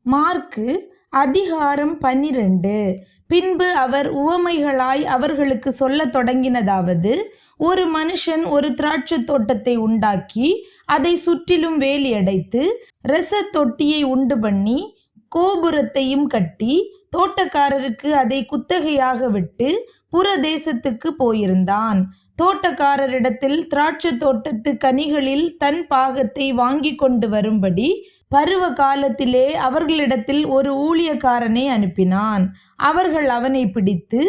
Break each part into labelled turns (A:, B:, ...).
A: மாற்கு அதிகாரம் 12. பின்பு அவர் உவமைகளாய் அவர்களுக்கு சொல்லத் தொடங்கினதாவது: ஒரு மனுஷன் ஒரு திராட்சைத் தோட்டத்தை உண்டாக்கி அதை சுற்றிலும் வேலி அடைத்து இரசத் தொட்டியை உண்டு பண்ணி கோபுரத்தையும் கட்டி தோட்டக்காரருக்கு அதை குத்தகையாக விட்டு புற தேசத்துக்கு போயிருந்தான். தோட்டக்காரரிடத்தில் திராட்சை தோட்டத்து கனிகளில் தன் பாகத்தை வாங்கி கொண்டு வரும்படி பருவ காலத்திலே அவர்களிடத்தில் ஒரு ஊழியக்காரனை அனுப்பினான். அவர்கள் அவனை பிடித்து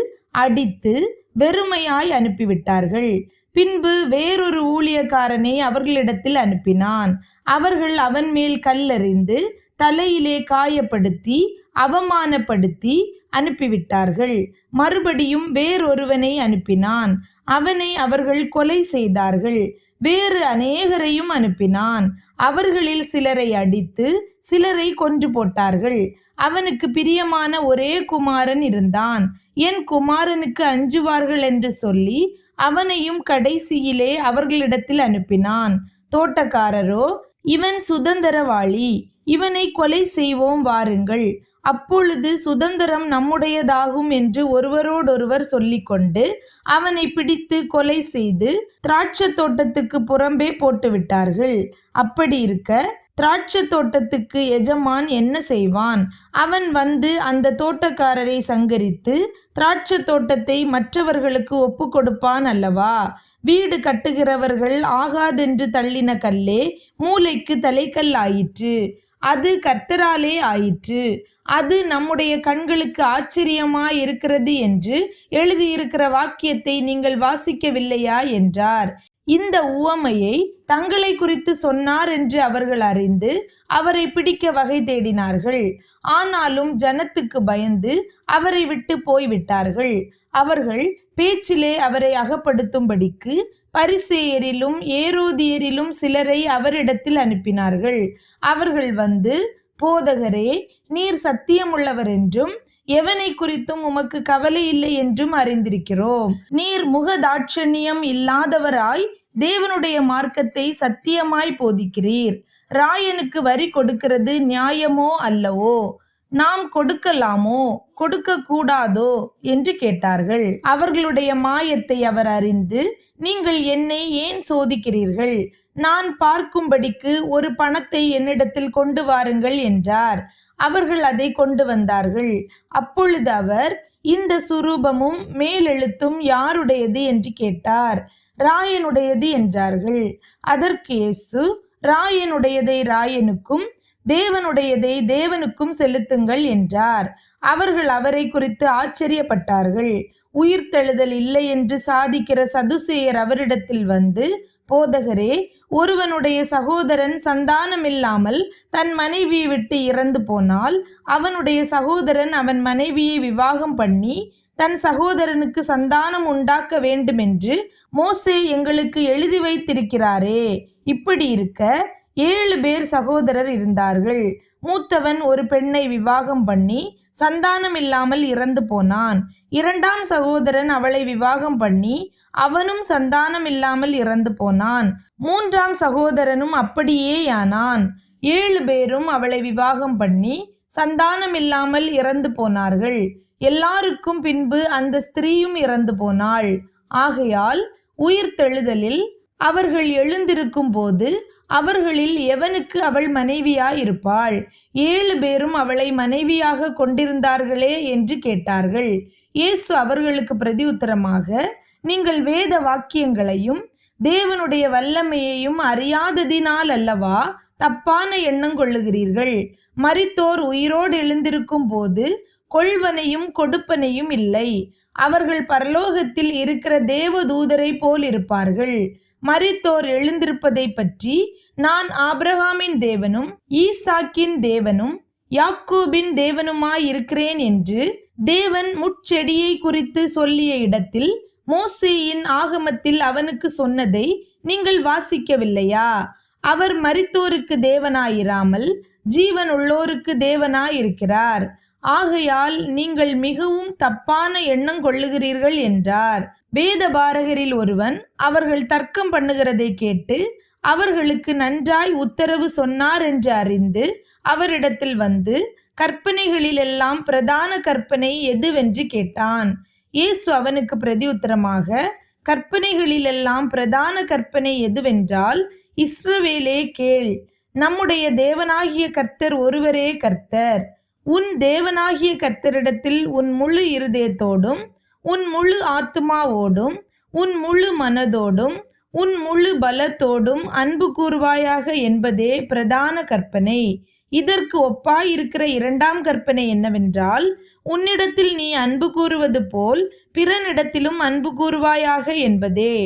A: அடித்து வெறுமையாய் அனுப்பிவிட்டார்கள். பின்பு வேறொரு ஊழியக்காரனை அவர்களிடத்தில் அனுப்பினான். அவர்கள் அவன் மேல் கல்லெறிந்து தலையிலே காயப்படுத்தி அவமானப்படுத்தி அனுப்பிவிட்டார்கள். மறுபடியும் வேறொருவனை அனுப்பினான். அவனை அவர்கள் கொலை செய்தார்கள். வேறு அநேகரையும் அனுப்பினான். அவர்களில் சிலரை அடித்து சிலரை கொன்று போட்டார்கள். அவனுக்கு பிரியமான ஒரே குமாரன் இருந்தான். என் குமாரனுக்கு அஞ்சுவார்கள் என்று சொல்லி அவனையும் கடைசியிலே அவர்களிடத்தில் அனுப்பினான். தோட்டக்காரரோ, இவன் சுதந்திரவாளி, இவனை கொலை செய்வோம் வாருங்கள், அப்பொழுது சுதந்திரம் நம்முடையதாகும் என்று ஒருவரோடொருவர் சொல்லிக்கொண்டு அவனை பிடித்து கொலை செய்து திராட்சை தோட்டத்துக்கு புறம்பே போட்டுவிட்டார்கள். அப்படி இருக்க திராட்சை தோட்டத்துக்கு எஜமான் என்ன செய்வான்? அவன் வந்து அந்த தோட்டக்காரரை சங்கரித்து திராட்சை தோட்டத்தை மற்றவர்களுக்கு ஒப்பு கொடுப்பான் அல்லவா? வீடு கட்டுகிறவர்கள் ஆகாதென்று தள்ளின கல்லே மூலைக்கு தலைக்கல் ஆயிற்று. அது கர்த்தராலே ஆயிற்று. அது நம்முடைய கண்களுக்கு ஆச்சரியமாயிருக்கிறது என்று எழுதியிருக்கிற வாக்கியத்தை நீங்கள் வாசிக்கவில்லையா என்றார். இந்த உவமையை தங்களை குறித்து சொன்னார் என்று அவர்கள் அறிந்து அவரை பிடிக்க வகை தேடினார்கள். ஆனாலும் ஜனத்துக்கு பயந்து அவரை விட்டு போய்விட்டார்கள். அவர்கள் பேச்சிலே அவரை அகப்படுத்தும்படிக்கு பரிசேயரிலும் ஏரோதியரிலும் சிலரை அவரிடத்தில் அனுப்பினார்கள். அவர்கள் வந்து, போதகரே, நீர் சத்தியமுள்ளவர் என்றும் எவனை குறித்தும் உமக்கு கவலை இல்லை என்றும் அறிந்திருக்கிறோம். நீர் முகதாட்சண்யம் இல்லாதவராய் தேவனுடைய மார்க்கத்தை சத்தியமாய் போதிக்கிறீர். ராயனுக்கு வரி கொடுக்கிறது நியாயமோ அல்லவோ? நாம் கொடுக்கலாமோ கொடுக்க கூடாதோ என்று கேட்டார்கள். அவர்களுடைய மாயத்தை அவர் அறிந்து, நீங்கள் என்னை ஏன் சோதிக்கிறீர்கள்? நான் பார்க்கும்படிக்கு ஒரு பணத்தை என்னிடத்தில் கொண்டு வாருங்கள் என்றார். அவர்கள் அதை கொண்டு வந்தார்கள். அப்பொழுது அவர், இந்த சுரூபமும் மேலெழுத்தும் யாருடையது என்று கேட்டார். ராயனுடையது என்றார்கள். அதற்கு இயேசு, ராயனுடையதை ராயனுக்கும் தேவனுடையதை தேவனுக்கும் செலுத்துங்கள் என்றார். அவர்கள் அவரை குறித்து ஆச்சரியப்பட்டார்கள். உயிர்த்தெழுதல் இல்லை என்று சாதிக்கிற சதுசேயர் அவரிடத்தில் வந்து, போதகரே, ஒருவனுடைய சகோதரன் சந்தானமில்லாமல் தன் மனைவியை விட்டு இறந்து போனால் அவனுடைய சகோதரன் அவன் மனைவியை விவாகம் பண்ணி தன் சகோதரனுக்கு சந்தானம் உண்டாக்க வேண்டுமென்று மோசே எங்களுக்கு எழுதி வைத்திருக்கிறாரே. இப்படி இருக்க 7 பேர் சகோதரர் இருந்தார்கள். மூத்தவன் ஒரு பெண்ணை விவாகம் பண்ணி சந்தானம் இல்லாமல் இறந்து போனான். 2ஆம் சகோதரன் அவளை விவாகம் பண்ணி அவனும் சந்தானம் இல்லாமல் இறந்து போனான். 3ஆம் சகோதரனும் அப்படியேயானான். 7 பேரும் அவளை விவாகம் பண்ணி சந்தானம் இல்லாமல் இறந்து போனார்கள். எல்லாருக்கும் பின்பு அந்த ஸ்திரீயும் இறந்து போனாள். ஆகையால் உயிர்த்தெழுதலில் அவர்கள் எழுந்திருக்கும் போது அவர்களில் எவனுக்கு அவள் மனைவியாயிருப்பாள்? 7 பேரும் அவளை மனைவியாக கொண்டிருந்தார்களே என்று கேட்டார்கள். இயேசு அவர்களுக்கு பிரதியுத்தரமாக, நீங்கள் வேத வாக்கியங்களையும் தேவனுடைய வல்லமையையும் அறியாததினால் அல்லவா தப்பான எண்ணம் கொள்ளுகிறீர்கள்? மரித்தோர் உயிரோடு எழுந்திருக்கும் போது கொள்வனையும் கொடுப்பனையும் இல்லை. அவர்கள் பரலோகத்தில் இருக்கிற தேவதூதரை போல் இருப்பார்கள். மரித்தோர் எழுந்திருப்பதை பற்றி நான் ஆபிரகாமின் தேவனும் ஈசாக்கின் தேவனும் யாக்கோபின் தேவனுமாயிருக்கிறேன் என்று தேவன் முட்செடியை குறித்து சொல்லிய இடத்தில் மோசேயின் ஆகமத்தில் அவனுக்கு சொன்னதை நீங்கள் வாசிக்கவில்லையா? அவர் மரித்தோருக்கு தேவனாயிராமல் ஜீவனுள்ளோருக்கு தேவனாயிருக்கிறார். ஆகையால் நீங்கள் மிகவும் தப்பான எண்ணம் கொள்ளுகிறீர்கள் என்றார். வேதபாரகரில் ஒருவன் அவர்கள் தர்க்கம் பண்ணுகிறதை கேட்டு அவர்களுக்கு நன்றாய் உத்தரவு சொன்னார் என்று அறிந்து அவரிடத்தில் வந்து, கற்பனைகளிலெல்லாம் பிரதான கற்பனை எதுவென்று கேட்டான். இயேசு அவனுக்கு பிரதியுத்தரமாக, கற்பனைகளிலெல்லாம் பிரதான கற்பனை எதுவென்றால், இஸ்ரவேலே கேள், நம்முடைய தேவனாகிய கர்த்தர் ஒருவரே கர்த்தர். உன் தேவனாகிய கர்த்தரிடத்தில் உன் முழு இருதயத்தோடும், உன் முழு ஆத்துமாவோடும், உன் முழு மனதோடும், உன் முழு பலத்தோடும் அன்பு கூறுவாயாக என்பதே பிரதான கற்பனை. இதற்கு ஒப்பாயிருக்கிற இரண்டாம் கற்பனை என்னவென்றால், உன்னிடத்தில் நீ அன்பு கூறுவது போல் பிறனிடத்திலும் அன்பு கூறுவாயாக என்பதே.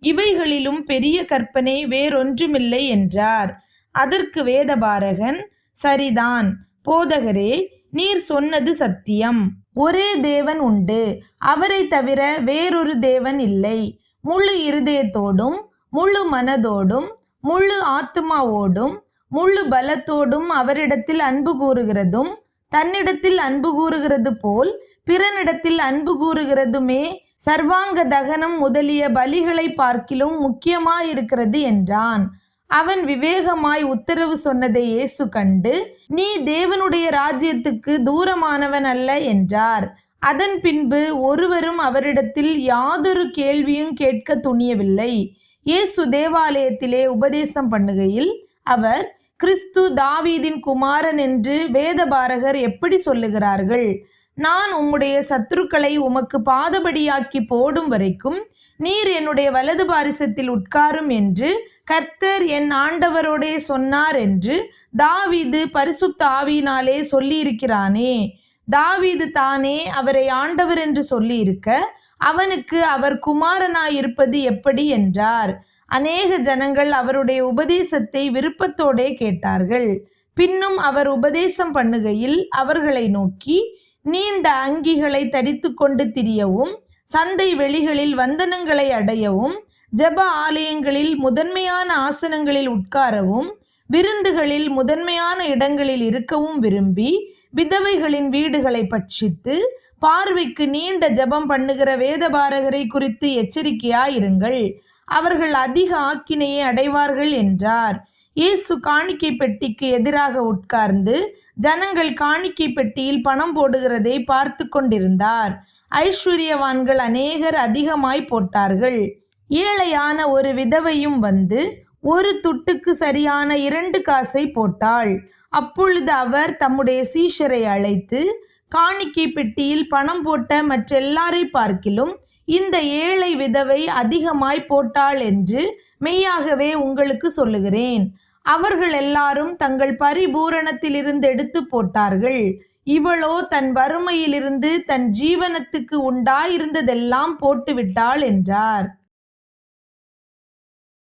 A: இவைகளிலும் பெரிய கற்பனை வேறொன்றுமில்லை என்றார். அதற்கு வேதபாரகன், சரிதான் போதகரே, நீர் சொன்னது சத்தியம். ஒரே தேவன் உண்டு, அவரை தவிர வேறொரு தேவன் இல்லை. முழு இருதயத்தோடும், முழு மனதோடும், முழு ஆத்துமாவோடும், முழு பலத்தோடும் அவரிடத்தில் அன்பு கூறுகிறதும், தன்னிடத்தில் அன்பு கூறுகிறது போல் பிறனிடத்தில் அன்பு கூறுகிறதுமே சர்வாங்க தகனம் முதலிய பலிகளை பார்க்கிலும் முக்கியமாயிருக்கிறது என்றான். அவன் விவேகமாய் உத்தரவு சொன்னதை இயேசு கண்டு, நீ தேவனுடைய ராஜ்யத்துக்கு தூரமானவன் அல்ல என்றார். அதன் பின்பு ஒருவரும் அவரிடத்தில் யாதொரு கேள்வியும் கேட்க துணியவில்லை. இயேசு தேவாலயத்திலே உபதேசம் பண்ணுகையில் அவர், கிறிஸ்து தாவீதின் குமாரன் என்று வேதபாரகர் எப்படி சொல்லுகிறார்கள்? நான் உம்முடைய சத்துருக்களை உமக்கு பாதபடியாக்கி போடும் வரைக்கும் நீர் என்னுடைய வலது பாரிசத்தில் உட்காரும் என்று கர்த்தர் என் ஆண்டவரோடே சொன்னார் என்று தாவீது பரிசுத்த ஆவியினாலே சொல்லியிருக்கிறானே. தாவீது தானே அவரை ஆண்டவர் என்று சொல்லியிருக்க அவனுக்கு அவர் குமாரனாயிருப்பது எப்படி என்றார். அநேக ஜனங்கள் அவருடைய உபதேசத்தை விருப்பத்தோடே கேட்டார்கள். பின்னும் அவர் உபதேசம் பண்ணுகையில் அவர்களை நோக்கி, நீண்ட அங்கிகளை தரித்து கொண்டு திரியவும், சந்தை வெளிகளில் வந்தனங்களை அடையவும், ஜெப ஆலயங்களில் முதன்மையான ஆசனங்களில் உட்காரவும், விருந்துகளில் முதன்மையான இடங்களில் இருக்கவும் விரும்பி விதவைகளின் வீடுகளை பட்சித்து பார்வைக்கு நீண்ட ஜெபம் பண்ணுகிற வேதபாரகரை குறித்து எச்சரிக்கையாயிருங்கள், அவர்கள் அதிக ஆக்கினையை அடைவார்கள் என்றார். இயேசு காணிக்கை பெட்டிக்கு எதிராக உட்கார்ந்து ஜனங்கள் காணிக்கை பெட்டியில் பணம் போடுகிறதை பார்த்து கொண்டிருந்தார். ஐஸ்வர்யவான்கள் அநேகர் அதிகமாய் போட்டார்கள். ஏழையான ஒரு விதவையும் வந்து ஒரு துட்டுக்கு சரியான 2 காசை போட்டாள். அப்பொழுது அவர் தம்முடைய சீஷரை அழைத்து, காணிக்கை பெட்டியில் பணம் போட்ட மற்றெல்லாரை பார்க்கிலும் இந்த ஏழை விதவை அதிகமாய் போட்டாள் என்று மெய்யாகவே உங்களுக்கு சொல்லுகிறேன். அவர்கள் எல்லாரும் தங்கள் பரிபூரணத்திலிருந்து எடுத்து போட்டார்கள். இவளோ தன் வறுமையிலிருந்து தன் ஜீவனத்துக்கு உண்டாயிருந்ததெல்லாம் போட்டுவிட்டாள் என்றார்.